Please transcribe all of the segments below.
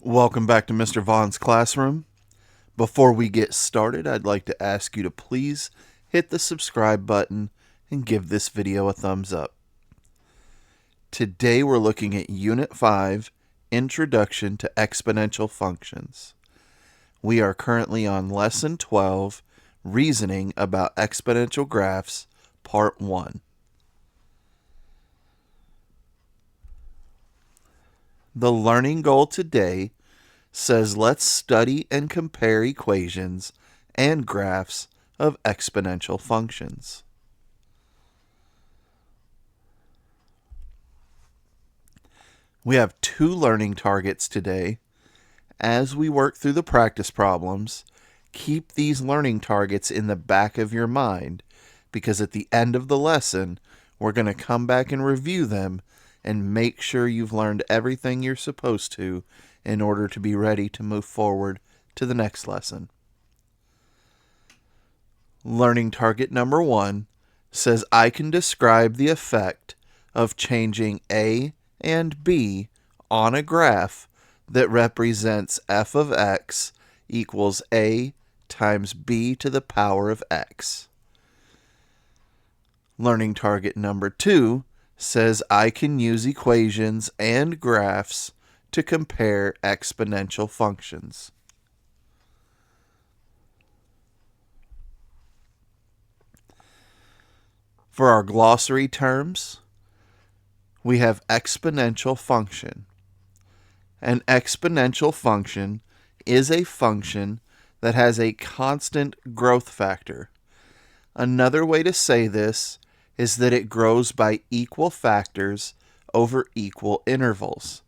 Welcome back to Mr. Vaughn's classroom. Before we get started, I'd like to ask you to please hit the subscribe button and give this video a thumbs up. Today we're looking at Unit 5, Introduction to Exponential Functions. We are currently on Lesson 12, Reasoning about Exponential Graphs, Part 1. The learning goal today says let's study and compare equations and graphs of exponential functions. We have two learning targets today. As we work through the practice problems, keep these learning targets in the back of your mind, because at the end of the lesson, we're going to come back and review them and make sure you've learned everything you're supposed to in order to be ready to move forward to the next lesson. Learning target number 1 says I can describe the effect of changing A and B on a graph that represents f of x equals A times B to the power of x. Learning target number 2 says I can use equations and graphs to compare exponential functions. For our glossary terms, we have exponential function. An exponential function is a function that has a constant growth factor. Another way to say this is that it grows by equal factors over equal intervals.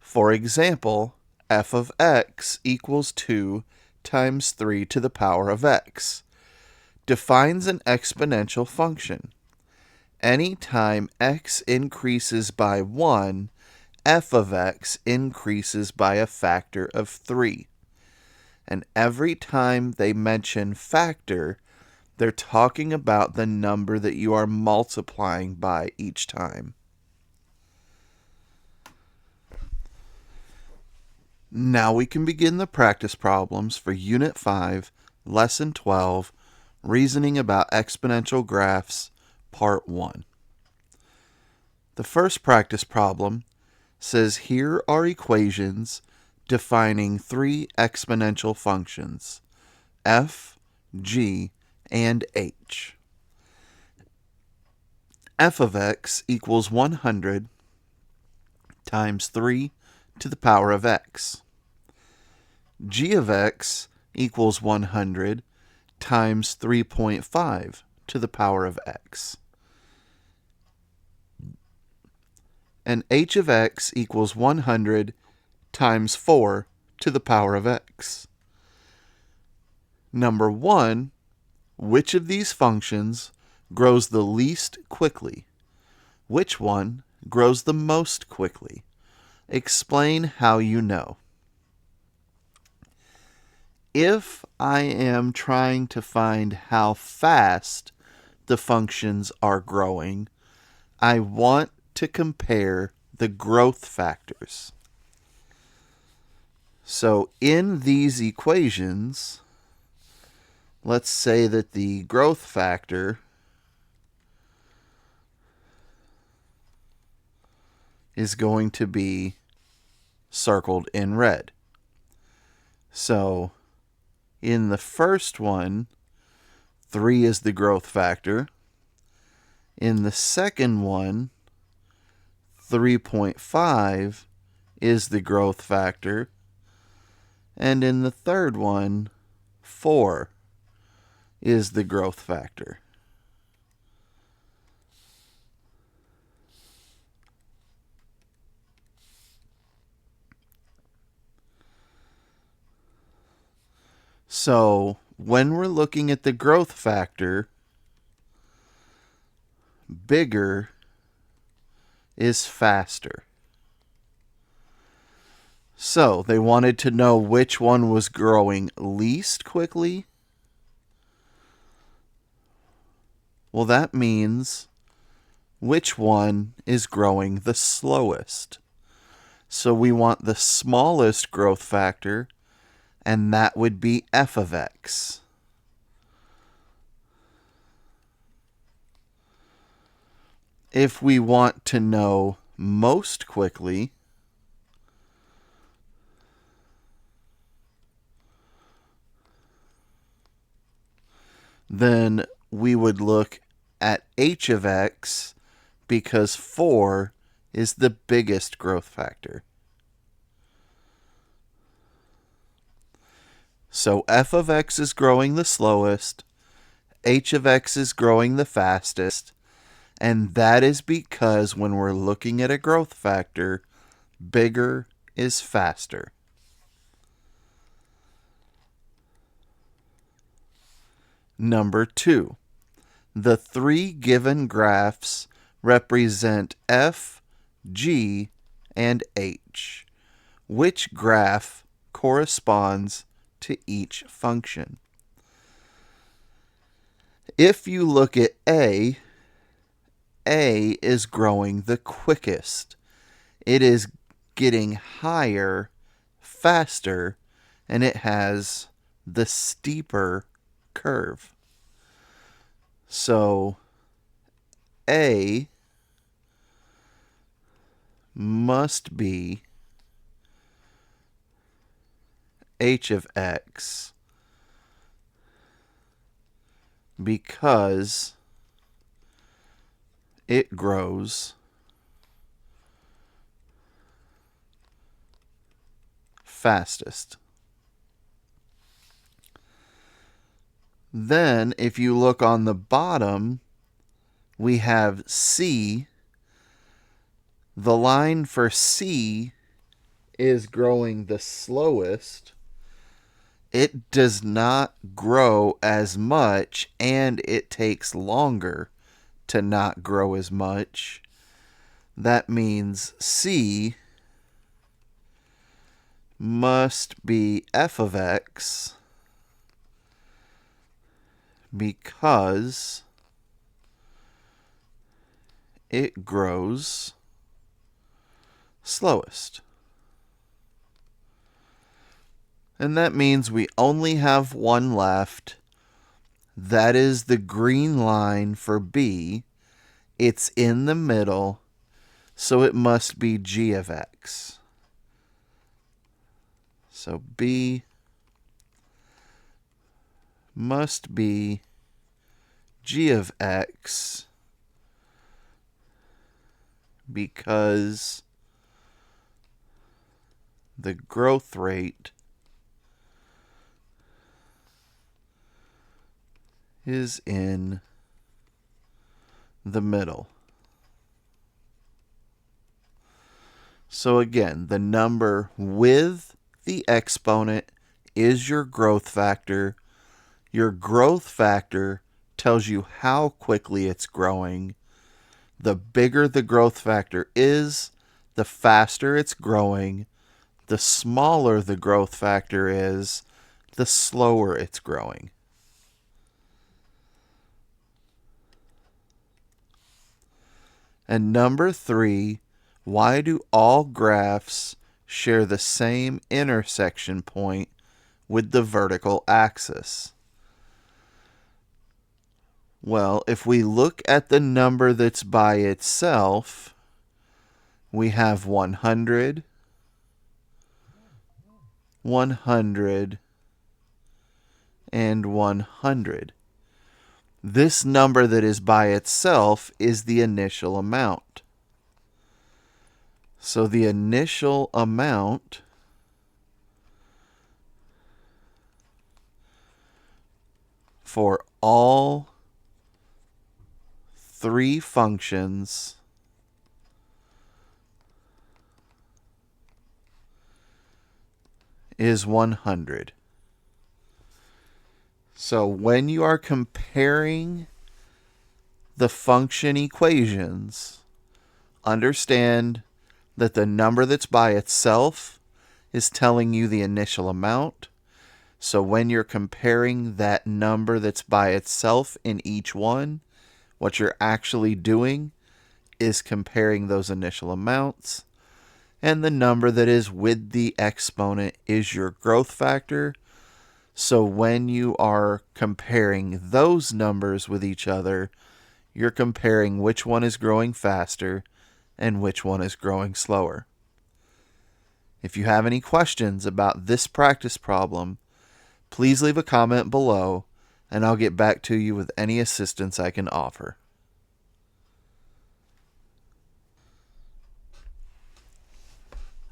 For example, f of x equals 2 times 3 to the power of x defines an exponential function. Anytime x increases by 1, f of x increases by a factor of 3. And every time they mention factor, they're talking about the number that you are multiplying by each time. Now we can begin the practice problems for Unit 5, Lesson 12, Reasoning about Exponential Graphs, Part 1. The first practice problem says here are equations defining three exponential functions, f, g, and h. f of x equals 100 times 3 to the power of x. G of x equals 100 times 3.5 to the power of x. And h of x equals 100 times 4 to the power of x. Number 1, which of these functions grows the least quickly? Which one grows the most quickly? Explain how you know. If I am trying to find how fast the functions are growing, I want to compare the growth factors. So in these equations, let's say that the growth factor is going to be circled in red. So in the first one, 3 is the growth factor. In the second one, 3.5 is the growth factor. And in the third one, 4 is the growth factor. So when we're looking at the growth factor, bigger is faster. So they wanted to know which one was growing least quickly. Well, that means which one is growing the slowest. So we want the smallest growth factor, and that would be f of x. If we want to know most quickly, then we would look at h of x, because 4 is the biggest growth factor. So f of x is growing the slowest, h of x is growing the fastest, and that is because when we're looking at a growth factor, bigger is faster. Number 2. The 3 given graphs represent f, g, and h. Which graph corresponds to each function? If you look at A is growing the quickest. It is getting higher faster, and it has the steeper curve. So A must be h of x, because it grows fastest. Then, if you look on the bottom, we have C. The line for C is growing the slowest. It does not grow as much, and it takes longer to not grow as much. That means C must be f of x, because it grows slowest. And that means we only have one left. That is the green line for B. It's in the middle, so it must be g of x. So B must be g of x, because the growth rate is in the middle. So again, the number with the exponent is your growth factor. Your growth factor tells you how quickly it's growing. The bigger the growth factor is, the faster it's growing. The smaller the growth factor is, the slower it's growing. And number 3, why do all graphs share the same intersection point with the vertical axis? Well, if we look at the number that's by itself, we have 100, 100, and 100. This number that is by itself is the initial amount. So the initial amount for all 3 functions is 100. So when you are comparing the function equations, understand that the number that's by itself is telling you the initial amount. So when you're comparing that number that's by itself in each one, what you're actually doing is comparing those initial amounts. and the number that is with the exponent is your growth factor. So when you are comparing those numbers with each other, you're comparing which one is growing faster and which one is growing slower. If you have any questions about this practice problem, please leave a comment below and I'll get back to you with any assistance I can offer.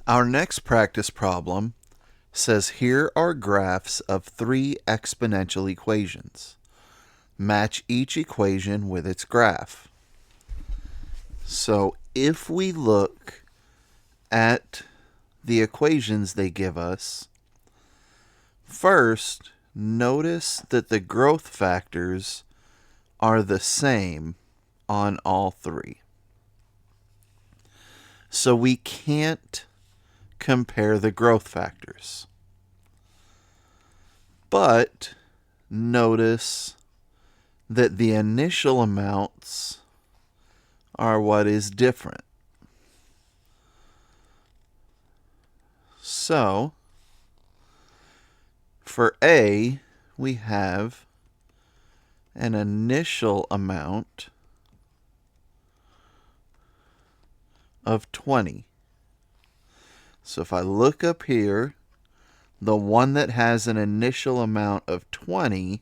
Our next practice problem says here are graphs of 3 exponential equations. Match each equation with its graph. So if we look at the equations they give us, first, notice that the growth factors are the same on all 3. So we can't compare the growth factors. But notice that the initial amounts are what is different. So, for A, we have an initial amount of 20. So if I look up here, the one that has an initial amount of 20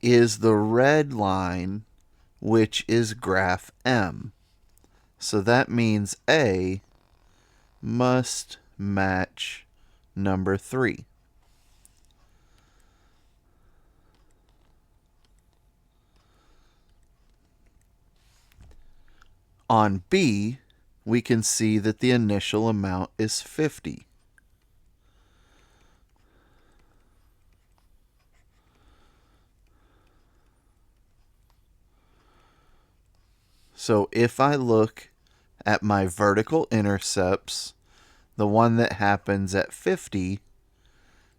is the red line, which is graph M. So that means A must match number 3. On B, we can see that the initial amount is 50. So if I look at my vertical intercepts, the one that happens at 50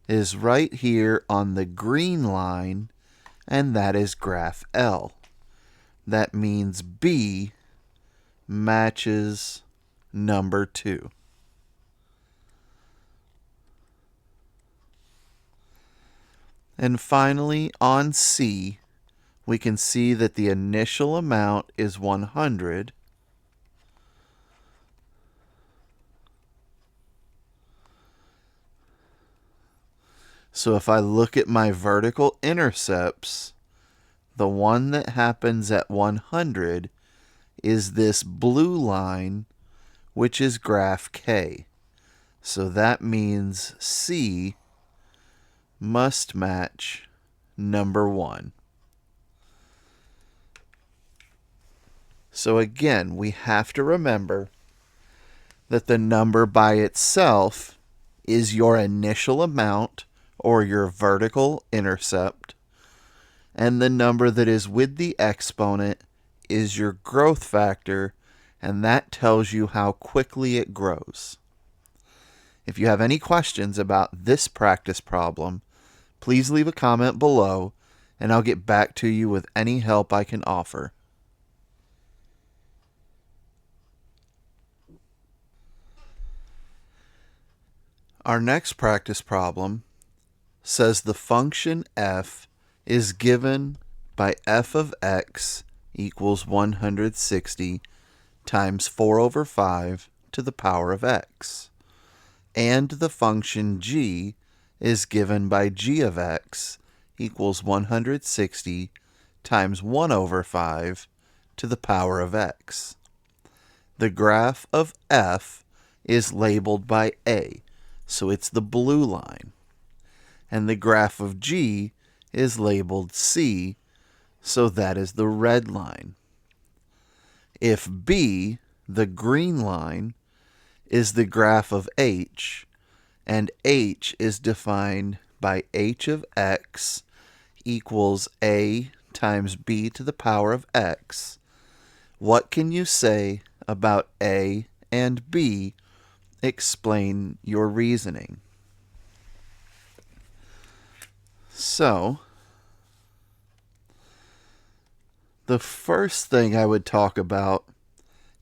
is right here on the green line, and that is graph L. That means B matches number 2. And finally, on C, we can see that the initial amount is 100. So if I look at my vertical intercepts, the one that happens at 100 is this blue line, which is graph K. So that means C must match number 1. So again, we have to remember that the number by itself is your initial amount or your vertical intercept, and the number that is with the exponent is your growth factor, and that tells you how quickly it grows. If you have any questions about this practice problem, please leave a comment below, and I'll get back to you with any help I can offer. Our next practice problem says the function f is given by f of x equals 160 times 4 over 5 to the power of x, and the function g is given by g of x equals 160 times 1 over 5 to the power of x. The graph of f is labeled by A, so it's the blue line. And the graph of g is labeled C, so that is the red line. If B, the green line, is the graph of h, and h is defined by h of x equals a times b to the power of x, what can you say about a and b? Explain your reasoning. So, the first thing I would talk about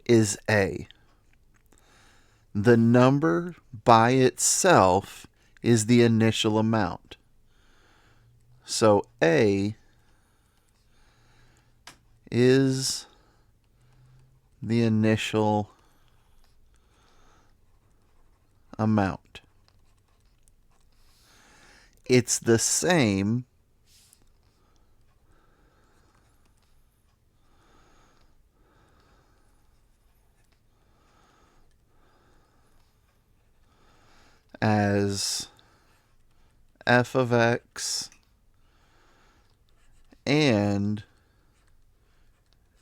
is A. The number by itself is the initial amount. So A is the initial amount. It's the same as f of x and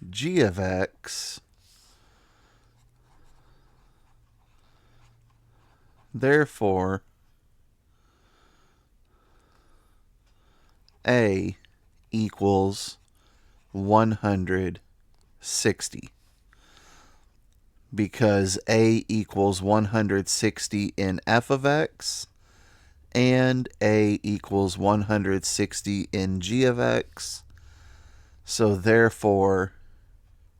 g of x. Therefore, A equals 160. Because A equals 160 in f of x and A equals 160 in g of x. So therefore,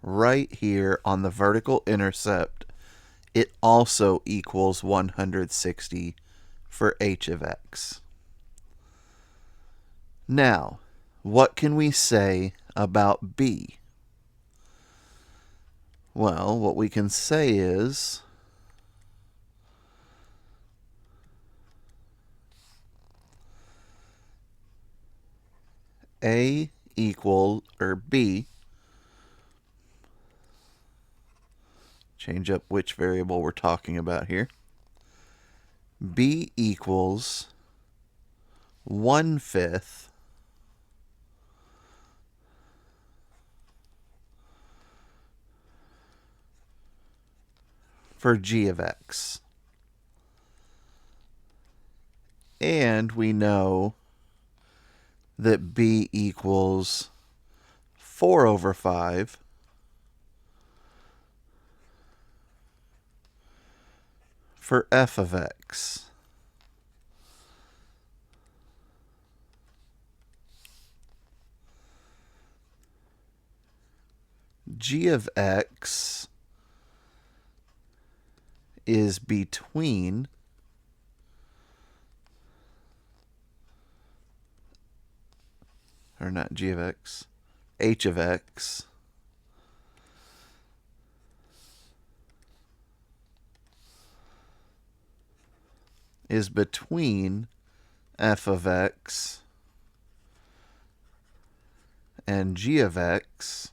right here on the vertical intercept, it also equals 160 for h of x. Now, what can we say about B? Well, what we can say is A equal, or B, change up which variable we're talking about here. B equals 1/5 for g of x. And we know that B equals 4/5 for f of x. G of x is between or not g of x, h of x is between f of x and g of x.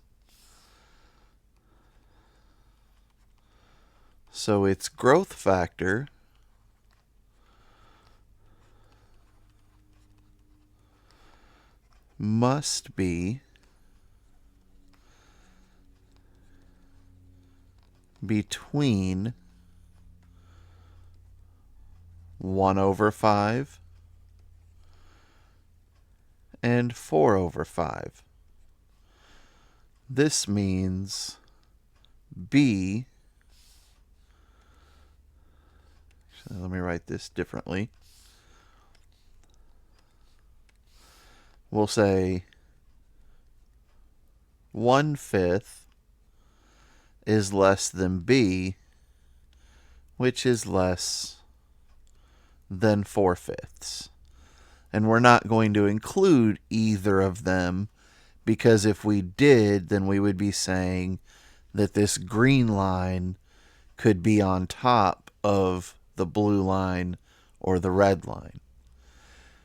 So its growth factor must be between 1/5 and 4/5. This means B, so let me write this differently. We'll say 1/5 is less than B, which is less than 4/5. And we're not going to include either of them, because if we did, then we would be saying that this green line could be on top of the blue line or the red line.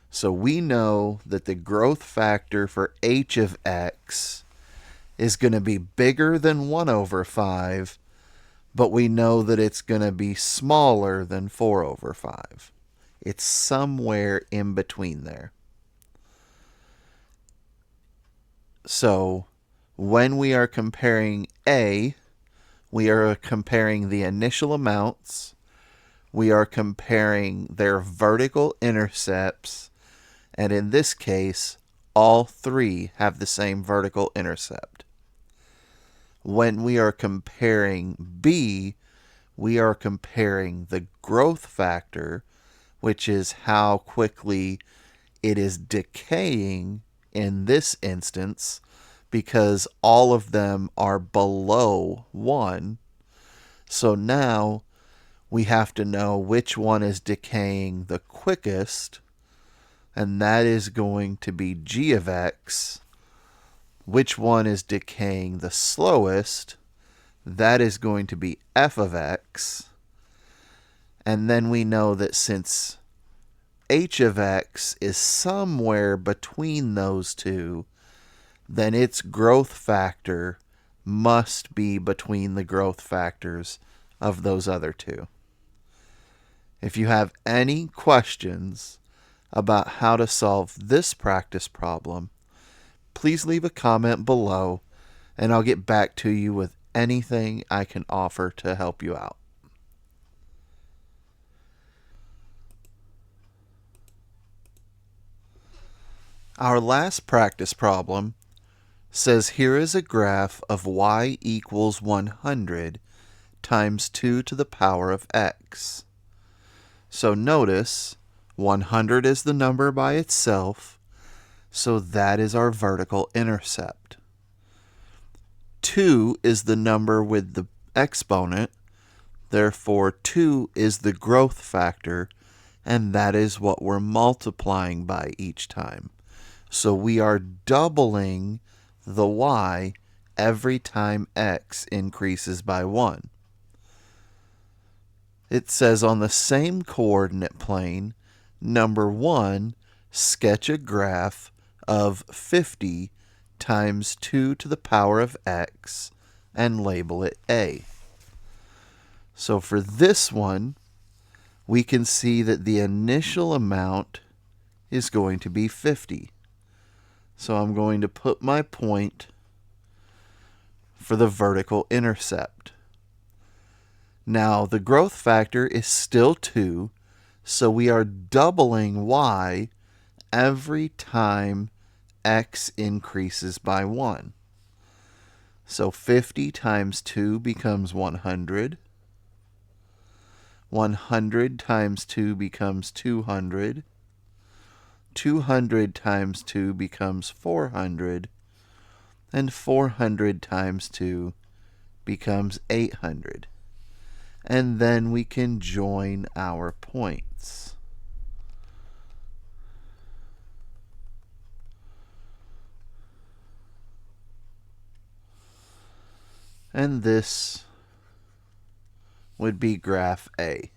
So we know that the growth factor for h of x is going to be bigger than 1/5, but we know that it's going to be smaller than 4/5. It's somewhere in between there. So when we are comparing A, we are comparing the initial amounts, we are comparing their vertical intercepts, and in this case, all three have the same vertical intercept. When we are comparing B, we are comparing the growth factor, which is how quickly it is decaying in this instance, because all of them are below 1. So now we have to know which one is decaying the quickest, and that is going to be g of x. Which one is decaying the slowest? That is going to be f of x. And then we know that since h of x is somewhere between those two, then its growth factor must be between the growth factors of those other two. If you have any questions about how to solve this practice problem, please leave a comment below and I'll get back to you with anything I can offer to help you out. Our last practice problem says here is a graph of y equals 100 times 2 to the power of x. So notice 100 is the number by itself, so that is our vertical intercept. 2 is the number with the exponent, therefore 2 is the growth factor, and that is what we're multiplying by each time. So we are doubling the y every time x increases by 1. It says on the same coordinate plane, number 1, sketch a graph of 50 times 2 to the power of x and label it a. So for this one, we can see that the initial amount is going to be 50. So I'm going to put my point for the vertical intercept. Now the growth factor is still 2, so we are doubling y every time x increases by 1. So 50 times 2 becomes 100. 100 times 2 becomes 200. 200 times 2 becomes 400, and 400 times 2 becomes 800. And then we can join our points. And this would be graph A.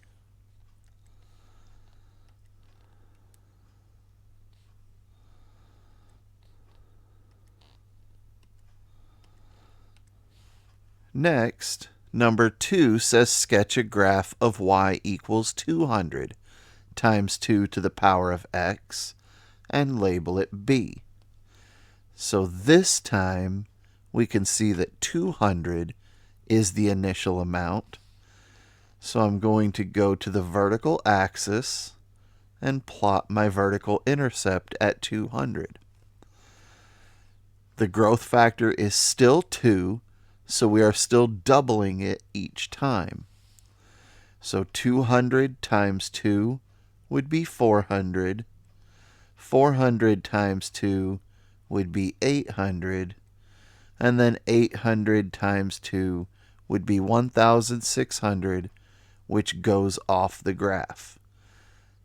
Next, number 2 says sketch a graph of y equals 200 times 2 to the power of x and label it b. So this time we can see that 200 is the initial amount. So I'm going to go to the vertical axis and plot my vertical intercept at 200. The growth factor is still 2, so we are still doubling it each time. So 200 times 2 would be 400. 400 times 2 would be 800. And then 800 times 2 would be 1,600, which goes off the graph.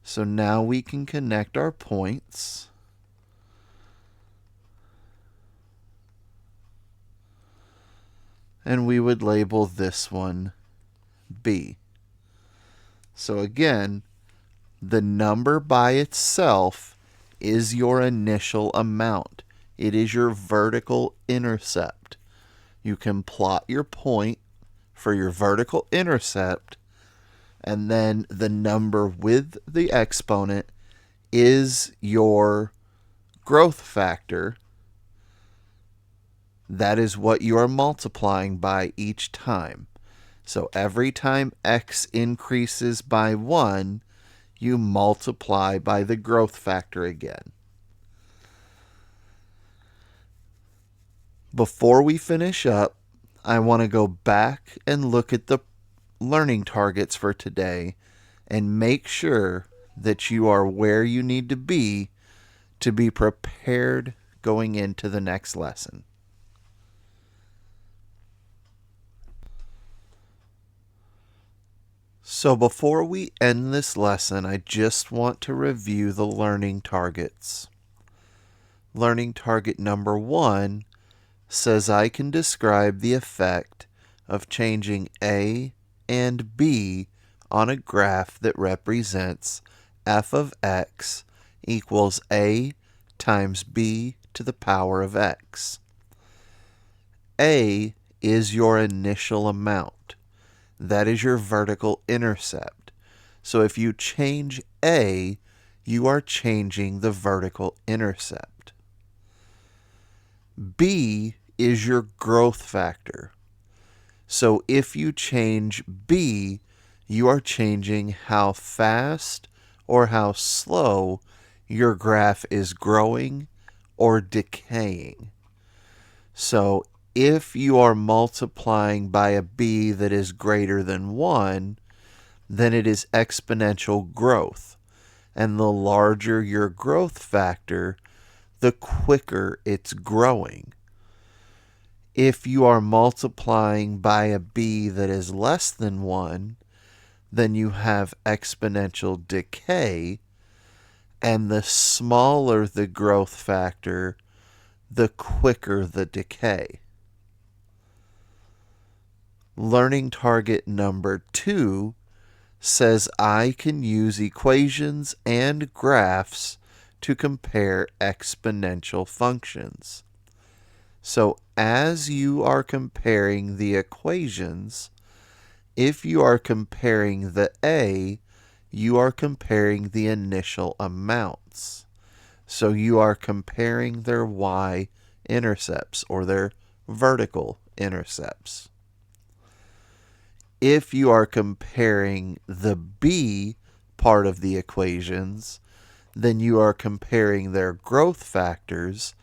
So now we can connect our points. And we would label this one B. So again, the number by itself is your initial amount. It is your vertical intercept. You can plot your point for your vertical intercept, and then the number with the exponent is your growth factor. That is what you are multiplying by each time. So every time x increases by 1, you multiply by the growth factor again. Before we finish up, I want to go back and look at the learning targets for today and make sure that you are where you need to be prepared going into the next lesson. So before we end this lesson, I just want to review the learning targets. Learning target number 1 says I can describe the effect of changing A and B on a graph that represents f of x equals A times B to the power of x. A is your initial amount. That is your vertical intercept. So if you change A, you are changing the vertical intercept. B is your growth factor. So if you change B, you are changing how fast or how slow your graph is growing or decaying. So if you are multiplying by a b that is greater than 1, then it is exponential growth. And the larger your growth factor, the quicker it's growing. If you are multiplying by a b that is less than 1, then you have exponential decay. And the smaller the growth factor, the quicker the decay. Learning target number 2 says I can use equations and graphs to compare exponential functions. So as you are comparing the equations, if you are comparing the A, you are comparing the initial amounts. So you are comparing their y-intercepts or their vertical intercepts. If you are comparing the B part of the equations, then you are comparing their growth factors,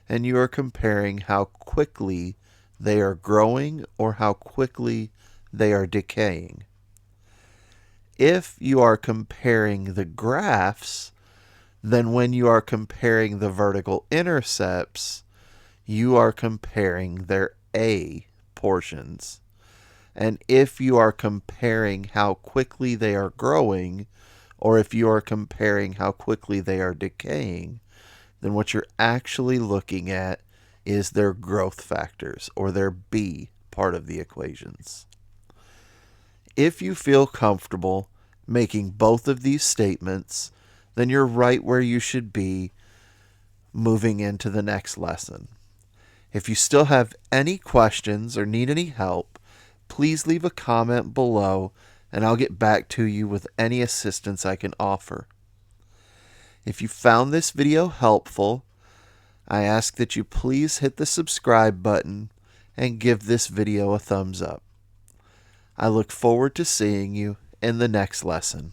and you are comparing how quickly they are growing or how quickly they are decaying. If you are comparing the graphs, then when you are comparing the vertical intercepts, you are comparing their A portions. And if you are comparing how quickly they are growing, or if you are comparing how quickly they are decaying, then what you're actually looking at is their growth factors, or their B part of the equations. If you feel comfortable making both of these statements, then you're right where you should be moving into the next lesson. If you still have any questions or need any help, please leave a comment below and I'll get back to you with any assistance I can offer. If you found this video helpful, I ask that you please hit the subscribe button and give this video a thumbs up. I look forward to seeing you in the next lesson.